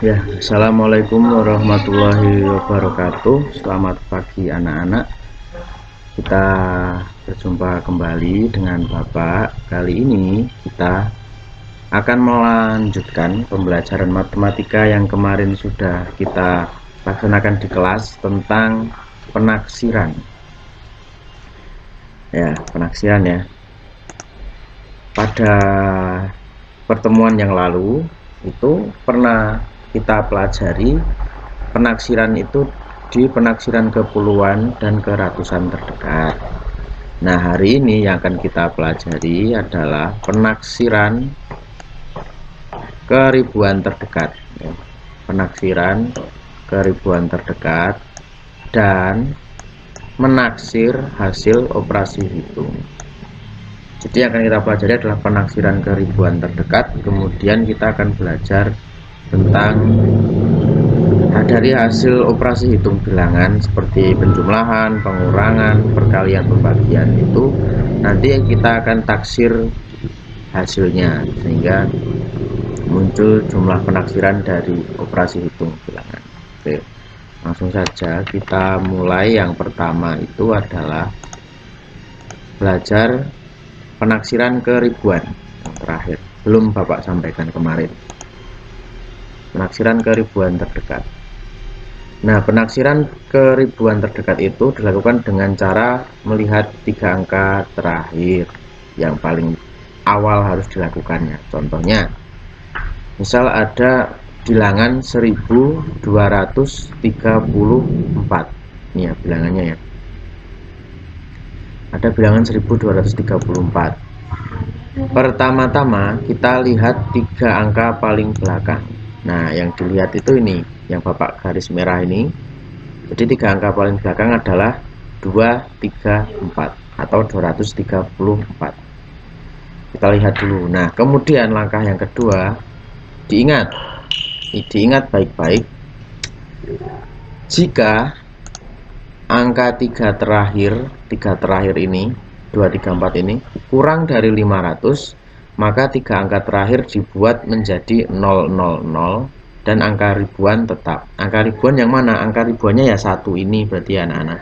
Ya, assalamualaikum warahmatullahi wabarakatuh. Selamat pagi anak-anak. Kita berjumpa kembali dengan Bapak. Kali ini kita akan melanjutkan pembelajaran matematika yang kemarin sudah kita laksanakan di kelas tentang penaksiran. Ya, penaksiran ya. Pada pertemuan yang lalu itu pernah kita pelajari penaksiran itu di penaksiran ke puluhan dan ke ratusan terdekat. Nah, hari ini yang akan kita pelajari adalah penaksiran ke ribuan terdekat. Penaksiran ke ribuan terdekat dan menaksir hasil operasi hitung. Jadi yang akan kita pelajari adalah penaksiran ke ribuan terdekat. Kemudian kita akan belajar tentang dari hasil operasi hitung bilangan seperti penjumlahan, pengurangan, perkalian, pembagian itu nanti kita akan taksir hasilnya sehingga muncul jumlah penaksiran dari operasi hitung bilangan. Oke, langsung saja kita mulai. Yang pertama itu adalah belajar penaksiran ke ribuan yang terakhir, belum Bapak sampaikan kemarin, penaksiran ke ribuan terdekat. Nah, penaksiran ke ribuan terdekat itu dilakukan dengan cara melihat 3 angka terakhir yang paling awal harus dilakukannya. Contohnya, misal ada bilangan 1234. Ini ya bilangannya ya. Ada bilangan 1234. Pertama-tama kita lihat 3 angka paling belakang. Nah, yang dilihat itu ini, yang Bapak garis merah ini. Jadi 3 angka paling belakang adalah 234 atau 234. Kita lihat dulu. Nah, kemudian langkah yang kedua, diingat baik-baik. Jika angka 3 terakhir ini, 234 ini kurang dari 500, maka 3 angka terakhir dibuat menjadi 000 dan angka ribuan tetap. Angka ribuan yang mana? Angka ribuannya ya 1 ini berarti anak-anak.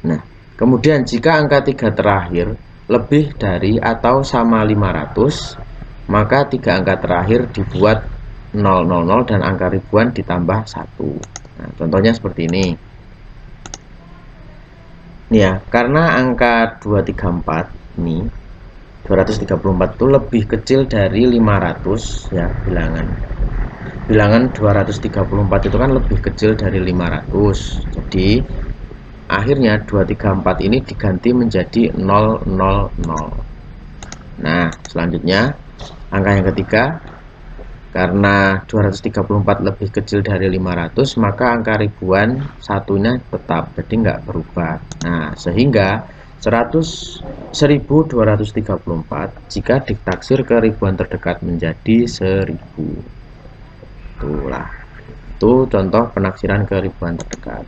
Nah, kemudian jika angka 3 terakhir lebih dari atau sama 500, maka 3 angka terakhir dibuat 000 dan angka ribuan ditambah 1. Nah, contohnya seperti ini. Nih ya, karena angka 234 ini 234 itu lebih kecil dari 500 ya, bilangan 234 itu kan lebih kecil dari 500. Jadi akhirnya 234 ini diganti menjadi 000. Nah, selanjutnya angka yang ketiga, karena 234 lebih kecil dari 500, maka angka ribuan satunya tetap, jadi nggak berubah. Nah, sehingga 1234 jika ditaksir ke ribuan terdekat menjadi 1000. Itulah. Itu contoh penaksiran ke ribuan terdekat.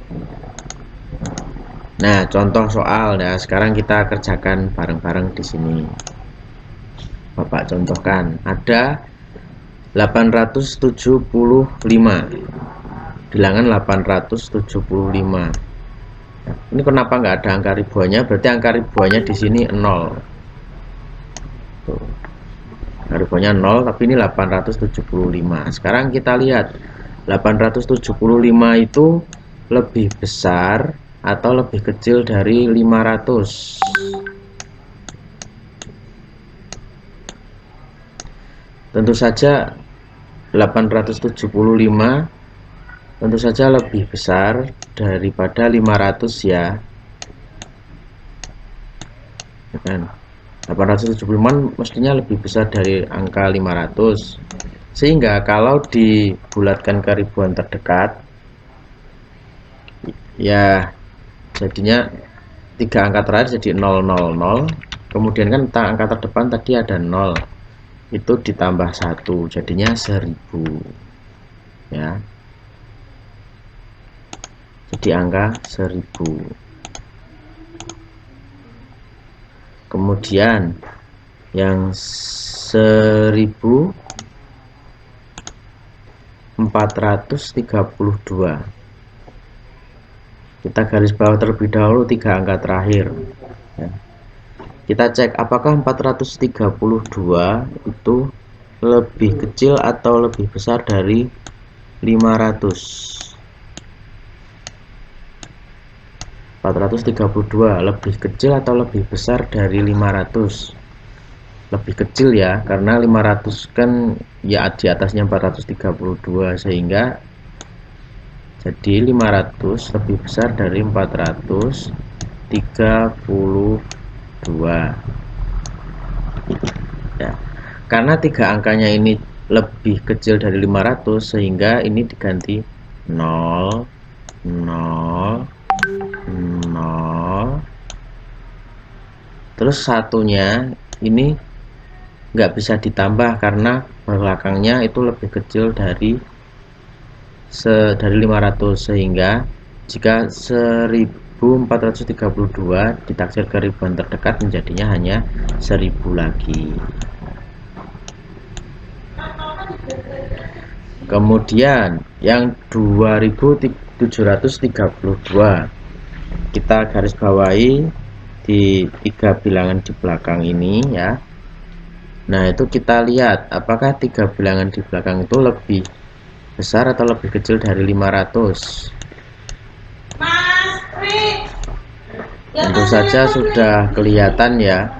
Nah, contoh soal. Nah, sekarang kita kerjakan bareng-bareng di sini. Bapak contohkan, ada 875, bilangan 875. Ini kenapa nggak ada angka ribuannya? Berarti angka ribuannya di sini 0. Tuh. Angka ribuannya 0, tapi ini 875. Sekarang kita lihat 875 itu lebih besar atau lebih kecil dari 500. Tentu saja 875 tentu saja lebih besar daripada 500 ya. Kan? 875 mestinya lebih besar dari angka 500. Sehingga kalau dibulatkan ke ribuan terdekat ya jadinya 3 angka terakhir jadi 000. Kemudian kan angka terdepan tadi ada 0. Itu ditambah 1 jadinya 1000 ya, jadi angka 1000. Kemudian yang 1000 432. Kita garis bawah terlebih dahulu 3 angka terakhir ya. Kita cek apakah 432 itu lebih kecil atau lebih besar dari 500. 432 lebih kecil atau lebih besar dari 500. Lebih kecil ya, karena 500 kan ya di atasnya 432, sehingga jadi 500 lebih besar dari 432 ya. Karena 3 angkanya ini lebih kecil dari 500, sehingga ini diganti 0 0 0, terus satunya ini nggak bisa ditambah karena belakangnya itu lebih kecil dari 500, sehingga jika 1432 ditaksir ke ribuan terdekat menjadinya hanya 1000 lagi. Kemudian yang 2732 kita garis bawahi di 3 bilangan di belakang ini ya. Nah, itu kita lihat apakah 3 bilangan di belakang itu lebih besar atau lebih kecil dari 500. Tentu saja sudah kelihatan ya,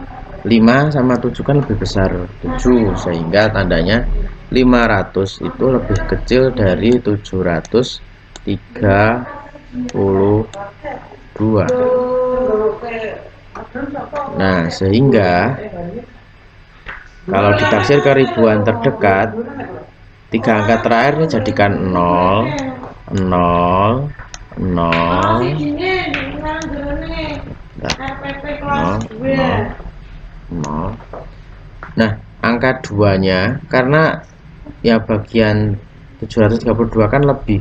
5 sama 7 kan lebih besar 7, sehingga tandanya 500 itu lebih kecil dari 732. Nah, sehingga kalau ditaksir ke ribuan terdekat, 3 angka terakhir ini jadikan 0 0 0 0. Nah, angka 2 nya karena ya bagian 732 kan lebih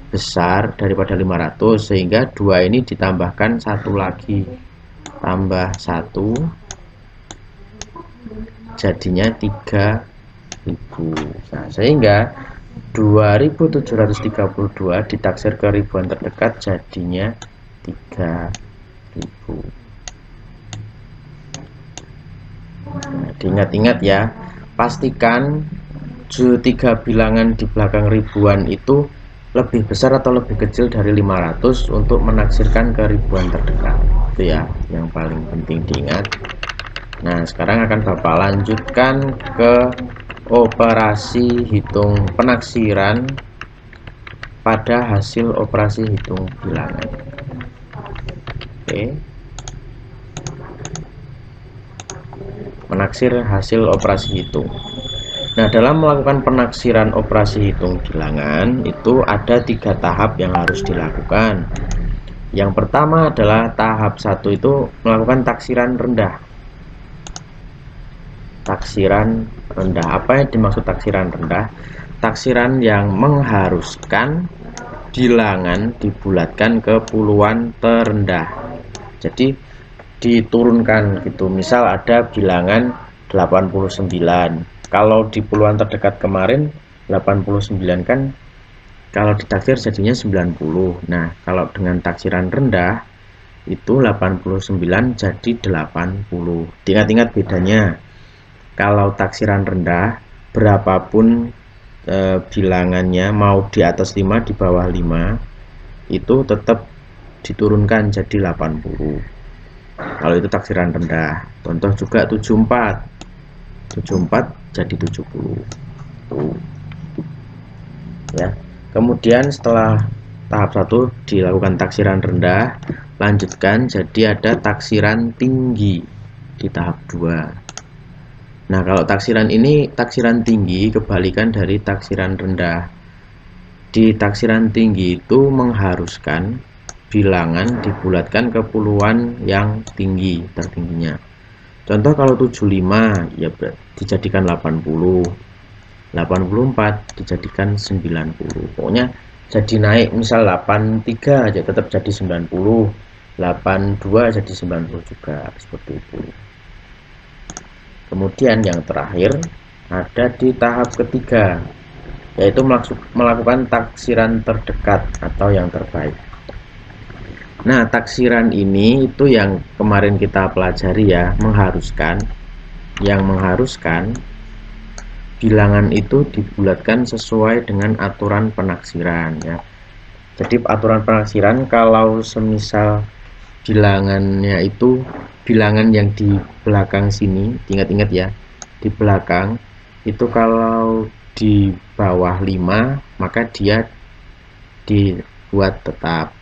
besar daripada 500, sehingga 2 ini ditambahkan 1 lagi, tambah 1 jadinya 3000. Nah, sehingga 2732 ditaksir ke ribuan terdekat jadinya 3000. Nah, diingat-ingat ya, pastikan 3 bilangan di belakang ribuan itu lebih besar atau lebih kecil dari 500 untuk menaksirkan ke ribuan terdekat. Itu ya yang paling penting diingat. Nah, sekarang akan Bapak lanjutkan ke operasi hitung penaksiran pada hasil operasi hitung bilangan. Oke. Menaksir hasil operasi hitung. Nah, dalam melakukan penaksiran operasi hitung bilangan itu ada 3 tahap yang harus dilakukan. Yang pertama adalah tahap 1 itu melakukan taksiran rendah. Taksiran rendah, apa yang dimaksud taksiran rendah? Taksiran yang mengharuskan bilangan dibulatkan ke puluhan terendah. Jadi diturunkan gitu. Misal ada bilangan 89. Kalau di puluhan terdekat kemarin 89 kan kalau ditaksir jadinya 90. Nah, kalau dengan taksiran rendah itu 89 jadi 80. Diingat-ingat bedanya. Kalau taksiran rendah, berapapun bilangannya, mau di atas 5, di bawah 5, itu tetap diturunkan jadi 80. Kalau itu taksiran rendah. Contoh juga 74. 74 jadi 70. Tuh. Ya. Kemudian setelah tahap 1 dilakukan taksiran rendah, lanjutkan jadi ada taksiran tinggi di tahap 2. Nah, kalau taksiran ini taksiran tinggi kebalikan dari taksiran rendah. Di taksiran tinggi itu mengharuskan bilangan dibulatkan ke puluhan yang tinggi, tertingginya. Contoh kalau 75 ya dijadikan 80. 84 dijadikan 90. Pokoknya jadi naik, misal 83 aja tetap jadi 90. 82 jadi 90 juga, seperti itu. Kemudian yang terakhir ada di tahap ketiga. yaitu melakukan taksiran terdekat atau yang terbaik. Nah, taksiran ini itu yang kemarin kita pelajari ya, yang mengharuskan bilangan itu dibulatkan sesuai dengan aturan penaksiran ya. Jadi aturan penaksiran kalau semisal bilangannya itu bilangan yang di belakang sini, ingat-ingat ya, di belakang itu kalau di bawah 5 maka dia dibuat tetap,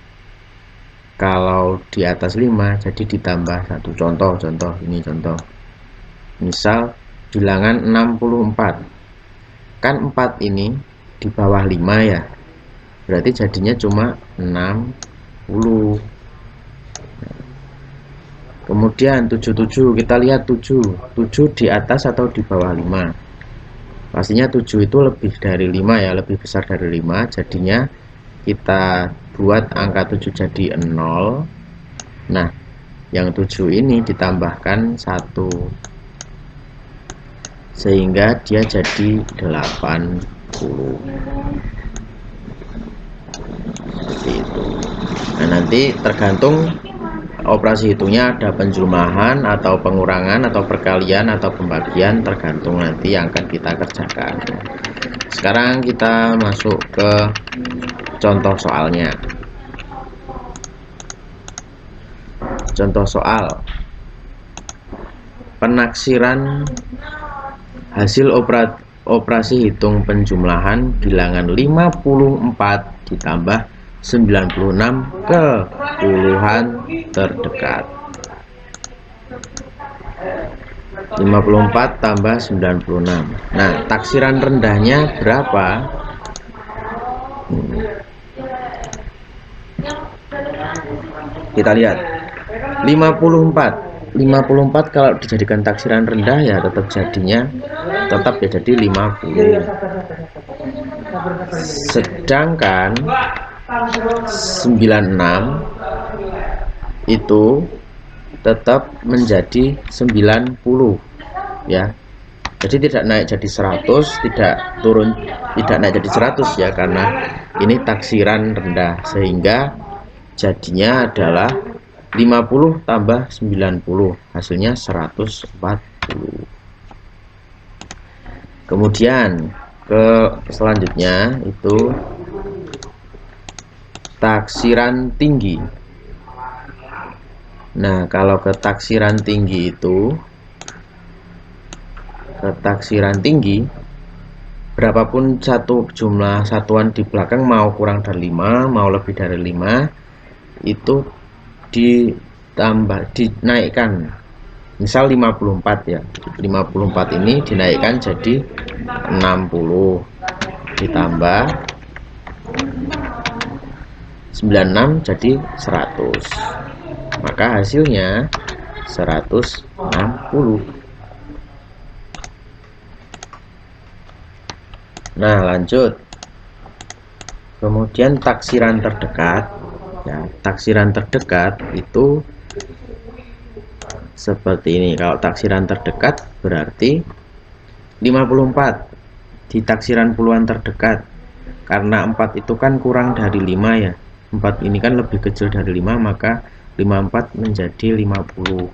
kalau di atas 5 jadi ditambah 1. Contoh ini contoh, misal bilangan 64 kan 4 ini di bawah 5 ya, berarti jadinya cuma 60. Kemudian 77, kita lihat 7 di atas atau di bawah 5. Pastinya 7 itu lebih dari 5 ya, lebih besar dari 5, jadinya kita buat angka 7 jadi 0. Nah, yang 7 ini ditambahkan 1 sehingga dia jadi 80. Seperti itu. Nah, nanti tergantung operasi hitungnya ada penjumlahan atau pengurangan atau perkalian atau pembagian, tergantung nanti yang akan kita kerjakan. Sekarang kita masuk ke contoh soalnya. Contoh soal penaksiran hasil operasi hitung penjumlahan bilangan 54 ditambah 96 ke puluhan terdekat. 54 tambah 96. Nah, taksiran rendahnya berapa? Kita lihat 54 kalau dijadikan taksiran rendah ya tetap ya jadi 50. Sedangkan 96 itu tetap menjadi 90 ya. Jadi tidak naik jadi 100, tidak naik jadi 100 ya, karena ini taksiran rendah, sehingga jadinya adalah 50 tambah 90, hasilnya 140. Kemudian ke selanjutnya itu taksiran tinggi. Nah, kalau ke taksiran tinggi itu, berapapun satu jumlah satuan di belakang, mau kurang dari 5 mau lebih dari 5, itu dinaikkan. Misal 54 ya, 54 ini dinaikkan jadi 60 ditambah 96 jadi 100, maka hasilnya 160. Nah, lanjut. Kemudian taksiran terdekat ya, taksiran terdekat itu seperti ini. Kalau taksiran terdekat berarti 54 di taksiran puluhan terdekat, karena 4 itu kan kurang dari 5 ya, 4 ini kan lebih kecil dari 5, maka 54 menjadi 50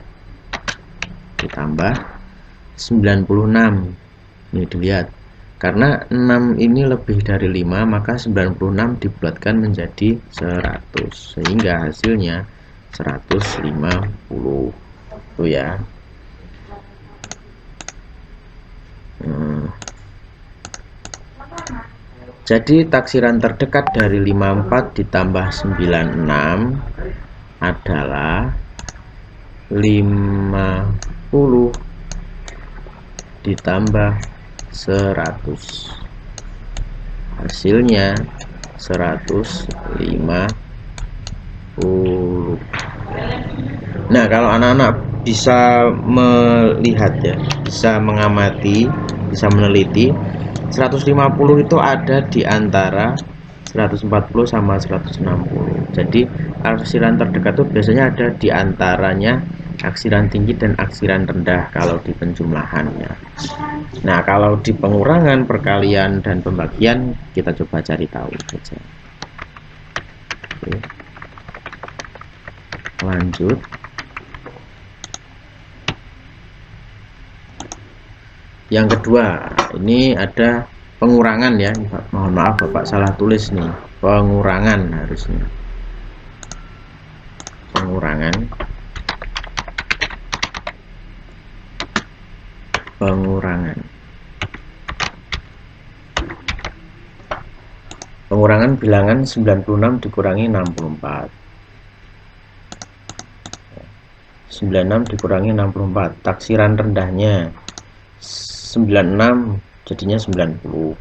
ditambah 96. Ini dilihat, karena 6 ini lebih dari 5, maka 96 dibulatkan menjadi 100, sehingga hasilnya 150 itu ya. Jadi taksiran terdekat dari 54 ditambah 96 adalah 50 ditambah 100, hasilnya 150. Nah, kalau anak-anak bisa melihat ya, bisa mengamati, bisa meneliti, 150 itu ada di antara 140 sama 160. Jadi taksiran terdekat itu biasanya ada di antaranya aksiran tinggi dan aksiran rendah kalau di penjumlahan ya. Nah, kalau di pengurangan, perkalian, dan pembagian kita coba cari tahu saja. Oke. Lanjut. Yang kedua, ini ada pengurangan ya. Mohon maaf Bapak salah tulis nih. Pengurangan harusnya. Pengurangan. Pengurangan bilangan 96 dikurangi 64. 96 dikurangi 64. Taksiran rendahnya 96 jadinya 90.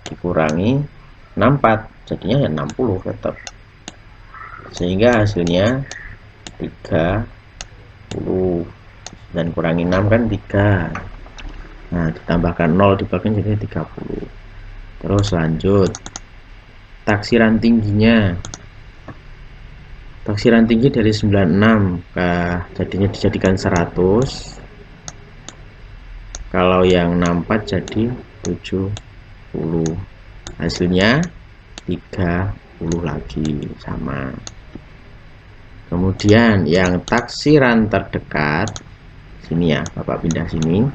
Dikurangi 64 jadinya ya 60 tetap. Sehingga hasilnya 30. Dan kurangi 6 kan 3. Nah, ditambahkan 0 dibagi jadi 30. Terus lanjut. Taksiran tingginya. Taksiran tinggi dari 96 jadinya dijadikan 100. Kalau yang 64 jadi 70. Hasilnya 30 lagi sama. Kemudian yang taksiran terdekat sini ya, Bapak pindah sini.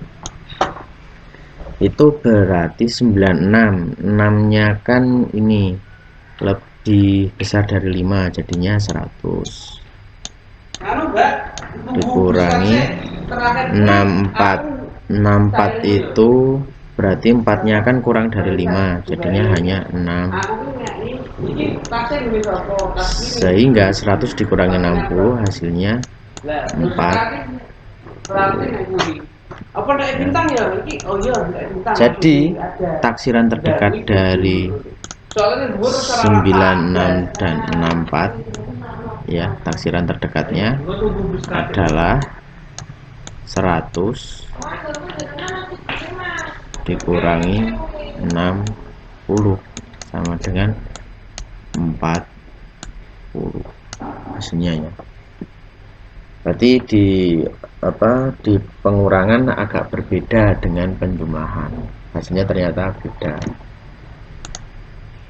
Itu berarti 96. 6-nya kan ini lebih besar dari 5, jadinya 100. Dikurangi 64. 64 itu berarti 4-nya kan kurang dari 5, jadinya hanya 6. Sehingga 100 dikurangi 60 hasilnya 4. Jadi taksiran terdekat dari 96 dan 64 ya, taksiran terdekatnya adalah 100 dikurangi 60 sama dengan 40 hasilnya ya. Berarti di pengurangan agak berbeda dengan penjumlahan. Hasilnya ternyata beda.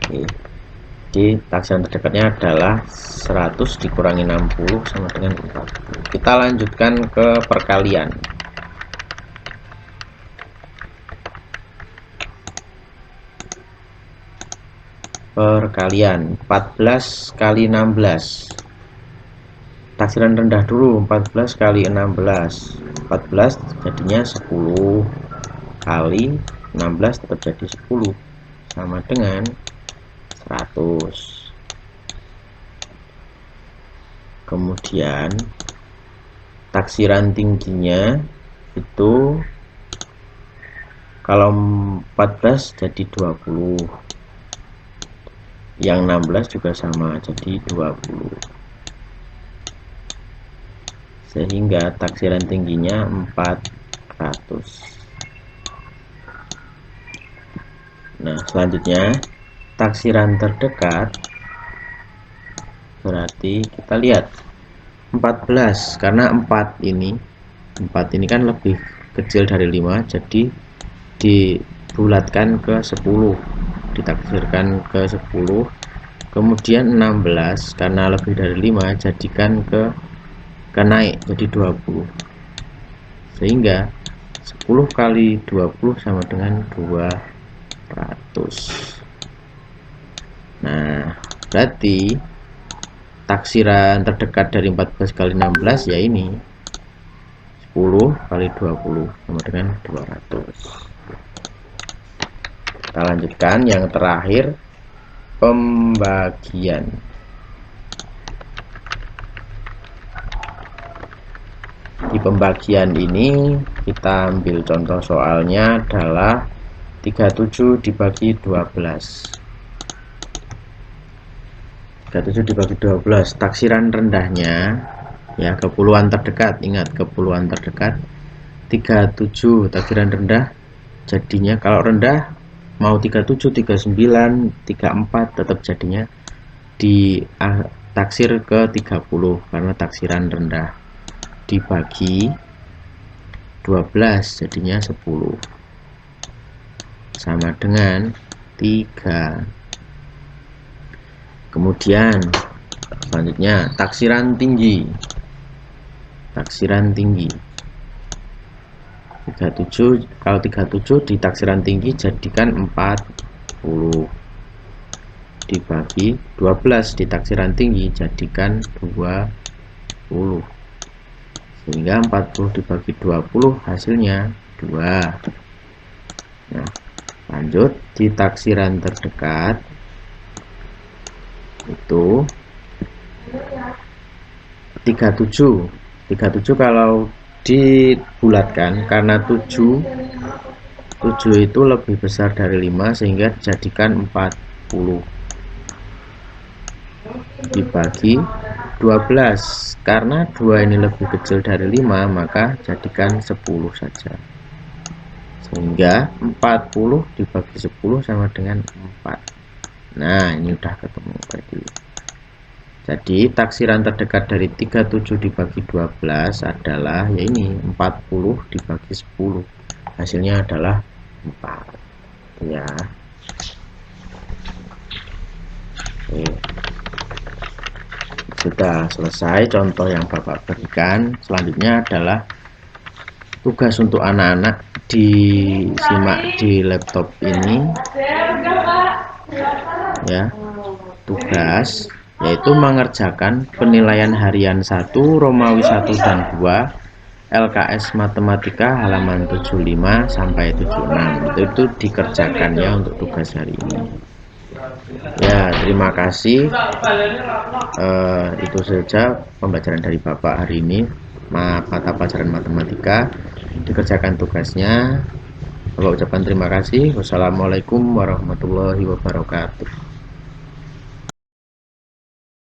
Oke. Di taksiran terdekatnya adalah 100 dikurangi 60 sama dengan 40. Kita lanjutkan ke perkalian. Perkalian 14 kali 16. Taksiran rendah dulu, 14 kali 16. 14 jadinya 10 kali 16 tetap jadi 10 sama dengan 100. Kemudian taksiran tingginya itu kalau 14 jadi 20. Yang 16 juga sama, jadi 20. Sehingga taksiran tingginya 400. Nah, selanjutnya taksiran terdekat berarti kita lihat 14 karena 4 ini kan lebih kecil dari 5, jadi dibulatkan ke 10, ditaksirkan ke 10. Kemudian 16 karena lebih dari 5 jadikan ke naik jadi 20. Sehingga 10 kali 20 sama dengan 200. Nah, berarti taksiran terdekat dari 14 kali 16 ya ini 10 kali 20 sama dengan 200. Kita lanjutkan yang terakhir, pembagian. Di pembagian ini kita ambil contoh soalnya adalah 37 dibagi 12. 37 dibagi 12. Taksiran rendahnya ya, kepuluhan terdekat, ingat kepuluhan terdekat 37. Taksiran rendah jadinya kalau rendah mau 37, 39, 34 tetap jadinya di taksir ke 30 karena taksiran rendah, dibagi 12 jadinya 10 sama dengan 3. Kemudian selanjutnya taksiran tinggi. Taksiran tinggi 37, kalau 37 di taksiran tinggi jadikan 40 dibagi 12 di taksiran tinggi jadikan 20, sehingga 40 dibagi 20 hasilnya 2. Nah, lanjut di taksiran terdekat itu 37 kalau dibulatkan karena 7 itu lebih besar dari 5 sehingga dijadikan 40 dibagi 12 karena 2 ini lebih kecil dari 5 maka jadikan 10 saja, sehingga 40 dibagi 10 sama dengan 4. Nah, ini udah ketemu tadi. Jadi taksiran terdekat dari 37 dibagi 12 adalah ya ini 40 dibagi 10, hasilnya adalah 4 ya. Oke. Sudah selesai contoh yang Bapak berikan. Selanjutnya adalah tugas untuk anak-anak, disimak di laptop ini ya. Tugas yaitu mengerjakan penilaian harian 1 Romawi 1 dan 2 LKS Matematika halaman 75 sampai 76. Itu dikerjakannya untuk tugas hari ini ya. Terima kasih. Itu saja pembelajaran dari Bapak hari ini, mata pelajaran matematika. Dikerjakan tugasnya. Bapak ucapkan terima kasih. Wassalamualaikum warahmatullahi wabarakatuh.